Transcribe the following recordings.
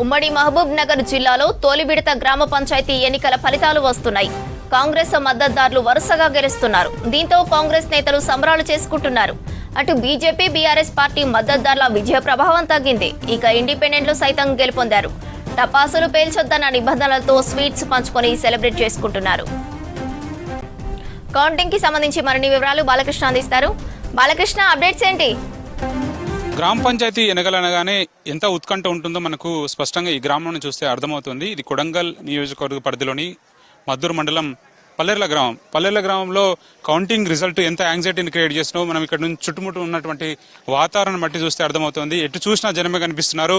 ఉమ్మడి మహబూబ్ నగర్ జిల్లాలో తొలి విడత గ్రామ పంచాయతీ ఎన్నికల ఫలితాలు వస్తున్నాయి. కాంగ్రెస్ మద్దతుదారులు వరుసగా గెలుస్తున్నారు. దీంతో కాంగ్రెస్ నేతలు సంబరాలు చేసుకుంటున్నారు. అటు బీజేపీ బీఆర్ఎస్ పార్టీ మద్దతుదారుల విజయ ప్రభావం తగ్గింది. ఇక ఇండిపెండెంట్లు సైతం గెలుపొందారు. టపాసులు పేల్చొద్దన్న నిబంధనలతో స్వీట్స్ పంచుకొని సెలబ్రేట్ చేసుకుంటున్నారు. కౌంటింగ్ కి సంబంధించి మరిన్ని వివరాలు బాలకృష్ణ అందిస్తారు. బాలకృష్ణ, అప్డేట్స్ ఏంటి? గ్రామ పంచాయతీ ఎన్నికలు అనగానే ఎంత ఉత్కంఠ ఉంటుందో మనకు స్పష్టంగా ఈ గ్రామంలో చూస్తే అర్థమవుతుంది. ఇది కొడంగల్ నియోజకవర్గ పరిధిలోని మద్దూరు మండలం పల్లెర్ల గ్రామంలో కౌంటింగ్ రిజల్ట్ ఎంత యాంగ్జైటీని క్రియేట్ చేసినో మనం ఇక్కడ నుంచి చుట్టుముట్టు ఉన్నటువంటి వాతావరణం బట్టి చూస్తే అర్థమవుతుంది. ఎటు చూసినా జనమే కనిపిస్తున్నారు.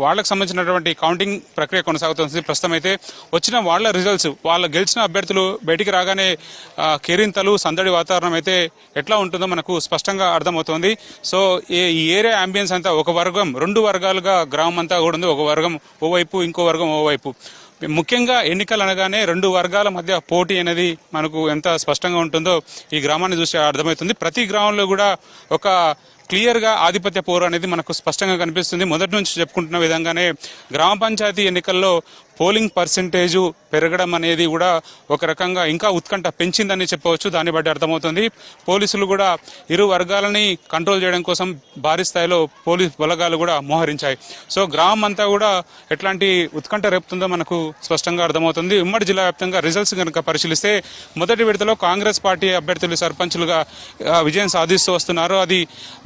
వాళ్ళకు సంబంధించినటువంటి కౌంటింగ్ ప్రక్రియ కొనసాగుతుంది. ప్రస్తుతం అయితే వచ్చిన వాళ్ళ రిజల్ట్స్, వాళ్ళ గెలిచిన అభ్యర్థులు బయటికి రాగానే కేరింతలు, సందడి వాతావరణం అయితే ఎట్లా ఉంటుందో మనకు స్పష్టంగా అర్థమవుతుంది. సో ఈ ఏరియా అంబియన్స్ అంతా ఒక వర్గం, రెండు వర్గాలుగా గ్రామం అంతా కూడా ఉంది. ఒక వర్గం ఓవైపు, ఇంకో వర్గం ఓవైపు. ముఖ్యంగా ఎన్నికలు అనగానే రెండు వర్గాల మధ్య పోటీ అనేది మనకు ఎంత స్పష్టంగా ఉంటుందో ఈ గ్రామాన్ని చూసి అర్థమవుతుంది. ప్రతి గ్రామంలో కూడా ఒక క్లియర్ గా ఆధిపత్య పోరు అనేది మనకు స్పష్టంగా కనిపిస్తుంది. మొదటి నుంచి చెప్పుకుంటున్న విధంగానే గ్రామ పంచాయతీ ఎన్నికల్లో పోలింగ్ పర్సెంటేజ్ పెరగడం అనేది కూడా ఒక రకంగా ఇంకా ఉత్కంఠ పెంచిందని చెప్పవచ్చు. దాన్ని బట్టి అర్థమవుతుంది. పోలీసులు కూడా ఇరు వర్గాలని కంట్రోల్ చేయడం కోసం భారీ స్థాయిలో పోలీస్ బలగాలు కూడా మోహరించాయి. సో గ్రామం అంతా కూడా ఎట్లాంటి ఉత్కంఠ రేపుతుందో మనకు స్పష్టంగా అర్థమవుతుంది. ఉమ్మడి జిల్లా వ్యాప్తంగా రిజల్ట్స్ కనుక పరిశీలిస్తే మొదటి విడతలో కాంగ్రెస్ పార్టీ అభ్యర్థులు సర్పంచులుగా విజయం సాధిస్తూ వస్తున్నారు. అది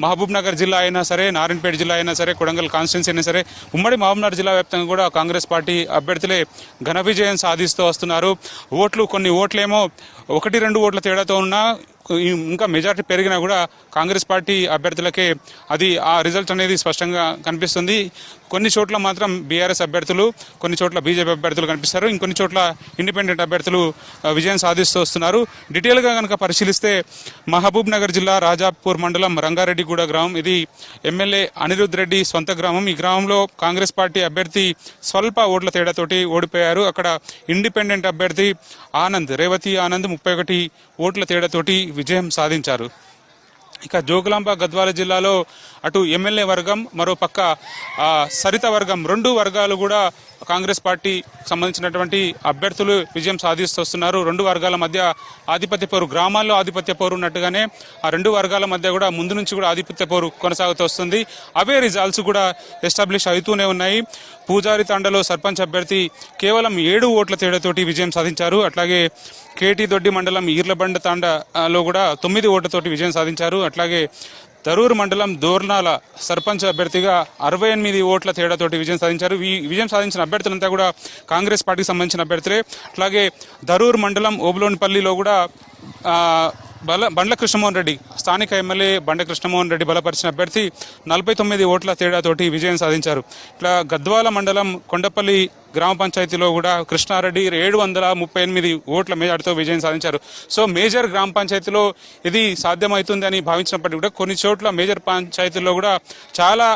మహబూబ్ నగర్ జిల్లా అయినా సరే, నారాయణపేట జిల్లా అయినా సరే, కొడంగల్ కాన్స్టిట్యున్సీ అయినా సరే, ఉమ్మడి మహబూబ్ నగర్ జిల్లా వ్యాప్తంగా కూడా కాంగ్రెస్ పార్టీ అభ్యర్థులే ఘన విజయం సాధిస్తూ వస్తున్నారు. కొన్ని ఓట్లేమో 1-2 ఓట్ల తేడాతో ఉన్నా ఇంకా మెజారిటీ పెరిగినా కూడా కాంగ్రెస్ పార్టీ అభ్యర్థులకే ఆ రిజల్ట్ అనేది స్పష్టంగా కనిపిస్తుంది. కొన్ని చోట్ల మాత్రం బీఆర్ఎస్ అభ్యర్థులు, కొన్ని చోట్ల బీజేపీ అభ్యర్థులు కనిపిస్తారు. ఇంకొన్ని చోట్ల ఇండిపెండెంట్ అభ్యర్థులు విజయం సాధిస్తూ వస్తున్నారు. డీటెయిల్గా కనుక పరిశీలిస్తే మహబూబ్ నగర్ జిల్లా రాజాపూర్ మండలం రంగారెడ్డిగూడ గ్రామం, ఇది ఎమ్మెల్యే అనిరుద్ రెడ్డి సొంత గ్రామం. ఈ గ్రామంలో కాంగ్రెస్ పార్టీ అభ్యర్థి స్వల్ప ఓట్ల తేడాతోటి ఓడిపోయారు. అక్కడ ఇండిపెండెంట్ అభ్యర్థి రేవతి ఆనంద్ 31 ఓట్ల తేడాతోటి విజయం సాధించారు. ఇక జోగులాంబ గద్వాల జిల్లాలో అటు ఎమ్మెల్యే వర్గం, మరో పక్క సరిత వర్గం, రెండు వర్గాలు కూడా కాంగ్రెస్ పార్టీ సంబంధించినటువంటి అభ్యర్థులు విజయం సాధిస్తూ వస్తున్నారు. రెండు వర్గాల మధ్య ఆధిపత్య పోరు, గ్రామాల్లో ఆధిపత్య పోరు ఉన్నట్టుగానే ఆ రెండు వర్గాల మధ్య కూడా ముందు నుంచి కూడా ఆధిపత్య పోరు కొనసాగుతూ వస్తుంది. అవే రిజల్ట్స్ కూడా ఎస్టాబ్లిష్ అవుతూనే ఉన్నాయి. పూజారి తాండలో సర్పంచ్ అభ్యర్థి కేవలం 7 ఓట్ల తేడాతోటి విజయం సాధించారు. అట్లాగే కేటీ దొడ్డి మండలం ఈర్లబండ తాండలో కూడా 9 ఓట్లతోటి విజయం సాధించారు. అట్లాగే దరూర్ మండలం దోర్నాల సర్పంచ్ అభ్యర్థిగా 68 ఓట్ల తేడాతోటి విజయం సాధించారు. ఈ విజయం సాధించిన అభ్యర్థులంతా కూడా కాంగ్రెస్ పార్టీకి సంబంధించిన అభ్యర్థులే. అట్లాగే దరూర్ మండలం ఓబులోనిపల్లిలో కూడా బండ్ల కృష్ణమోహన్ రెడ్డి, స్థానిక ఎమ్మెల్యే బండ్ల కృష్ణమోహన్ రెడ్డి బలపరిచిన అభ్యర్థి 49 ఓట్ల తేడాతోటి విజయం సాధించారు. ఇట్లా గద్వాల మండలం కొండపల్లి గ్రామ పంచాయతీలో కూడా కృష్ణారెడ్డి 738 ఓట్ల మెజార్టీతో విజయం సాధించారు. సో మేజర్ గ్రామ పంచాయతీలో ఇది సాధ్యమవుతుంది అని భావించినప్పటికీ కూడా కొన్ని చోట్ల మేజర్ పంచాయతీల్లో కూడా చాలా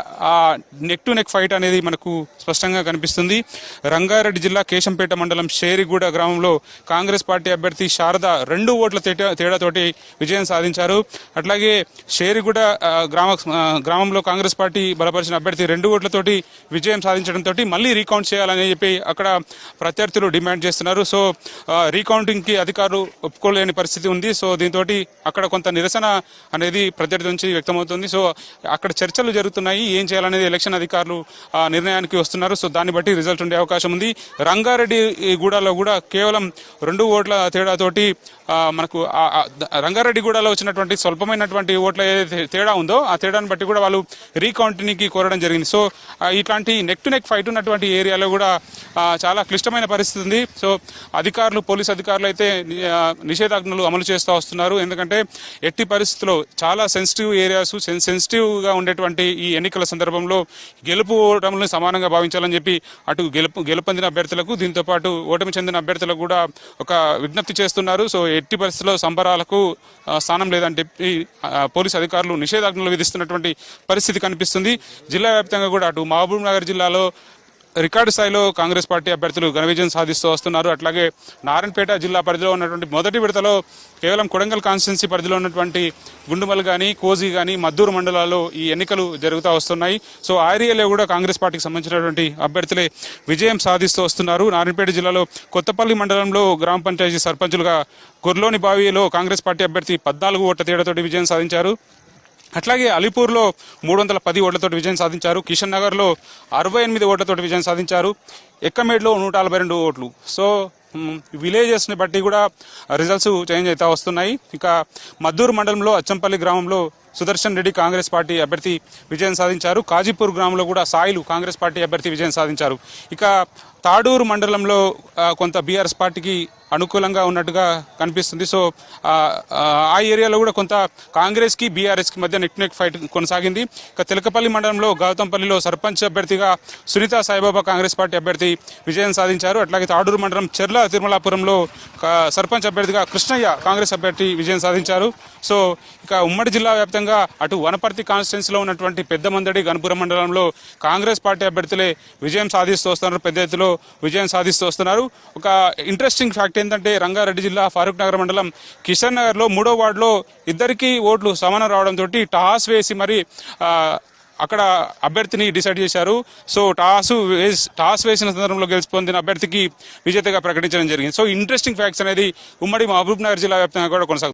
నెక్ టు నెక్ ఫైట్ అనేది మనకు స్పష్టంగా కనిపిస్తుంది. రంగారెడ్డి జిల్లా కేశంపేట మండలం షేరిగూడ గ్రామంలో కాంగ్రెస్ పార్టీ అభ్యర్థి శారద 2 ఓట్ల తేడాతోటి విజయం సాధించారు. అట్లాగే షేరిగూడ గ్రామంలో కాంగ్రెస్ పార్టీ బలపరిచిన అభ్యర్థి 2 ఓట్లతోటి విజయం సాధించడంతో మళ్ళీ రీకౌంట్ చేయాలని చెప్పి అక్కడ ప్రత్యర్థులు డిమాండ్ చేస్తున్నారు. సో రీకౌంటింగ్ కి అధికారులు ఒప్పుకోలేని పరిస్థితి ఉంది. సో దీంతో అక్కడ కొంత నిరసన అనేది ప్రత్యర్థి నుంచి వ్యక్తమవుతుంది. సో అక్కడ చర్చలు జరుగుతున్నాయి. ఏం చేయాలనేది ఎలక్షన్ అధికారులు నిర్ణయానికి వస్తున్నారు. సో దాన్ని బట్టి రిజల్ట్ ఉండే అవకాశం ఉంది. రంగారెడ్డి గూడలో కూడా కేవలం 2 ఓట్ల తేడాతోటి మనకు రంగారెడ్డిగూడలో వచ్చినటువంటి స్వల్పమైనటువంటి ఓట్ల ఏదైతే తేడా ఉందో ఆ తేడాను బట్టి కూడా వాళ్ళు రీకౌంటింగ్కి కోరడం జరిగింది. సో ఇట్లాంటి నెక్ టు నెక్ ఫైట్ ఉన్నటువంటి ఏరియాలో కూడా చాలా క్లిష్టమైన పరిస్థితి ఉంది. సో పోలీస్ అధికారులు అయితే నిషేధాజ్ఞలు అమలు చేస్తూ వస్తున్నారు. ఎందుకంటే ఎట్టి పరిస్థితుల్లో చాలా సెన్సిటివ్ ఏరియాస్, సెన్సిటివ్గా ఉండేటువంటి ఈ ఎన్నికల సందర్భంలో గెలుపు ఓటములను సమానంగా భావించాలని చెప్పి అటు గెలుపొందిన అభ్యర్థులకు, దీంతో పాటు ఓటమి చెందిన అభ్యర్థులకు కూడా ఒక విజ్ఞప్తి చేస్తున్నారు. సో ఎట్టి పరిస్థితుల్లో సంబరాలకు స్థానం లేదని చెప్పి పోలీసు అధికారులు నిషేధాజ్ఞలు విధిస్తున్నటువంటి పరిస్థితి కనిపిస్తుంది. జిల్లా వ్యాప్తంగా కూడా అటు మహబూబ్ నగర్ జిల్లాలో రికార్డు స్థాయిలో కాంగ్రెస్ పార్టీ అభ్యర్థులు ఘన విజయం సాధిస్తూ వస్తున్నారు. అట్లాగే నారాయణపేట జిల్లా పరిధిలో ఉన్నటువంటి మొదటి విడతలో కేవలం కొడంగల్ కాన్స్టిట్యున్సీ పరిధిలో ఉన్నటువంటి గుండుమల్ కానీ కోజీ కానీ మద్దూరు మండలాల్లో ఈ ఎన్నికలు జరుగుతూ వస్తున్నాయి. సో ఆ ఏరియాలో కూడా కాంగ్రెస్ పార్టీకి సంబంధించినటువంటి అభ్యర్థులే విజయం సాధిస్తూ వస్తున్నారు. నారాయణపేట జిల్లాలో కొత్తపల్లి మండలంలో గ్రామ పంచాయతీ సర్పంచులుగా గొర్లోని బావిలో కాంగ్రెస్ పార్టీ అభ్యర్థి 14 ఓట్ల తేడాతోటి విజయం సాధించారు. అట్లాగే అలీపూర్లో 310 ఓట్లతో విజయం సాధించారు. కిషన్ నగర్లో 68 ఓట్లతో విజయం సాధించారు. ఎక్కమేడ్లో 142 ఓట్లు. సో విలేజెస్ని బట్టి కూడా రిజల్ట్స్ చేంజ్ అవుతా వస్తున్నాయి. ఇక మద్దూరు మండలంలో అచ్చంపల్లి గ్రామంలో సుదర్శన్ రెడ్డి కాంగ్రెస్ పార్టీ అభ్యర్థి విజయం సాధించారు. కాజీపూర్ గ్రామంలో కూడా సాయిలు కాంగ్రెస్ పార్టీ అభ్యర్థి విజయం సాధించారు. ఇక తాడూరు మండలంలో కొంత బీఆర్ఎస్ పార్టీకి అనుకూలంగా ఉన్నట్టుగా కనిపిస్తుంది. సో ఆ ఏరియాలో కూడా కొంత కాంగ్రెస్కి బీఆర్ఎస్కి మధ్య నెక్ ఫైట్ కొనసాగింది. ఇక తెలకపల్లి మండలంలో గౌతంపల్లిలో సర్పంచ్ అభ్యర్థిగా సునీత సాయిబాబా కాంగ్రెస్ పార్టీ అభ్యర్థి విజయం సాధించారు. అట్లాగే తాడూరు మండలం చెర్ల తిరుమలాపురంలో సర్పంచ్ అభ్యర్థిగా కృష్ణయ్య కాంగ్రెస్ అభ్యర్థి విజయం సాధించారు. సో ఇక ఉమ్మడి జిల్లా వ్యాప్తంగా అటు వనపర్తి కాన్స్టిట్యున్సీలో ఉన్నటువంటి పెద్దమందడి గణపురం మండలంలో కాంగ్రెస్ పార్టీ అభ్యర్థులే విజయం సాధిస్తూ వస్తున్నారు. పెద్ద ఎత్తులో విజయం సాధిస్తూ వస్తున్నారు. ఒక ఇంట్రెస్టింగ్ ఫ్యాక్ట్ ఏంటంటే రంగారెడ్డి జిల్లా ఫారూక్ నగర్ మండలం కిషన్ నగర్లో 3వ వార్డులో ఇద్దరికి ఓట్లు సమానం రావడంతో టాస్ వేసి మరి అక్కడ అభ్యర్థిని డిసైడ్ చేశారు. సో టాస్ వేసిన సందర్భంలో గెలిచి పొందిన అభ్యర్థికి విజేతగా ప్రకటించడం జరిగింది. సో ఇంట్రెస్టింగ్ ఫ్యాక్ట్స్ అనేది ఉమ్మడి మహబూబ్ నగర్ జిల్లా వ్యాప్తంగా కూడా కొనసాగుతుంది.